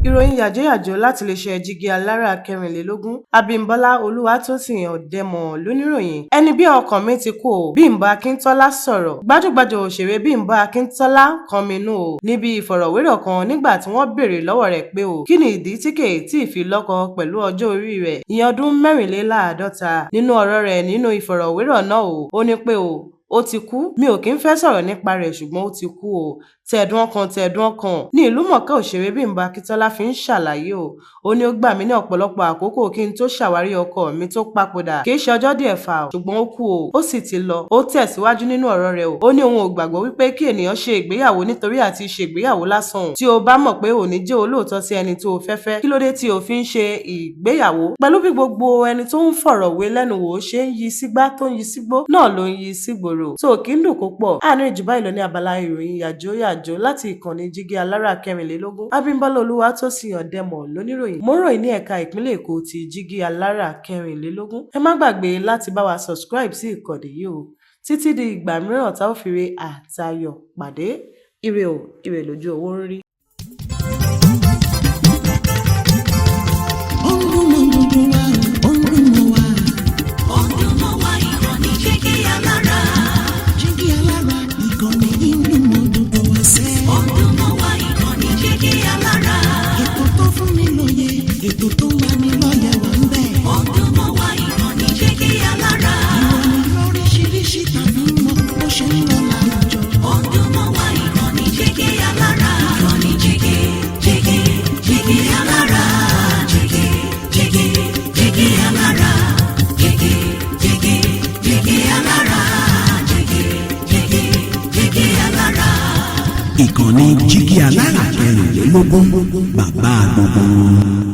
Ìròyìn yàjóyàjó láti iléeṣẹ́ jígí alára kẹrìnlélógún. Abímbọ́lá Olúwatósìn Ọ̀dẹ́mọ̀ lóníròyìn. Ẹni bí ọkàn mi ti kú o, Bimbo Akintola sọ̀rọ̀. Gbajúgbajà òṣèré Bimbo Akintola kọminú o níbi ìfọ̀rọ̀wérọ̀ kan nígbà tí wọ́n béèrè lọ́wọ́ rẹ̀ pé o kí ni ìdí tí kèé tí ì fi lọ́kọ pẹ̀lú ọjọ́ orí rẹ̀ ìyẹn ọdún 54. Nínú ọ̀rọ̀ rẹ̀ nínú ìfọ̀rọ̀wérọ̀ náà ó ní pé ó ti kú, mi ò kí ń fẹ́ sọ̀rọ̀ nípa rẹ̀ ṣùgbọ́n ó ti kú o. Tẹ̀dùn ọkàn ní ìlúmọ̀ọ́ká òṣèré Bimbo Akintola fi ń ṣàlàyé o. Ó ní ó gbà mí ní ọ̀pọ̀lọpọ̀ àkókò kí n tó ṣàwárí ọkọ mi tó papòdà. Kì í ṣe ọjọ́ díẹ̀ fà o, ṣùgbọ́n ó kú o, ó sì ti lọ. Ó tẹ̀síwájú nínú ọ̀rọ̀ rẹ̀ o. Ó ní òun ò gbàgbọ́ wípé kí ènìyàn ṣe ìgbéyàwó nítorí àti ṣe ìgbéyàwó lásán. Tí o bá mọ̀ pé ò ní jẹ́ olóòótọ́ sí ẹni tó o fẹ́fẹ́, kí ló dé tí o fi ń ṣe ìgbéyàwó? Pẹ̀lú bí gbogbo ẹni tó ń fọ̀rọ̀ wé lẹ́nu wò ṣe ń yí sígbá tó ń yí sígbó, náà ló ń yí sígboro. Tó kì í dùn kó pọ̀. Àárín ìjùbá ìlọ ní abala ìròyìn yàjóyàjó láti ìkànnì jígí alára kẹrìnlélógún. Abímbọ́lá Olúwatósìn Ọ̀dẹ́mọ̀ lóníròyìn. Mo ń ròyìn ní ẹ̀ka ìpínlẹ̀ Èkó ti jígí alára kẹrìnlélógún. Ẹ má gbàgbé láti bá wa subscribe sí ìkànnì yìí o. Títí di ìgbà mìíràn tá ó fi re àtayọ̀ pàdé. Ire o, ire lójú owó ń rí. Ìkànnì jígí alára kẹrìnlélógún, bàbá gbogbo.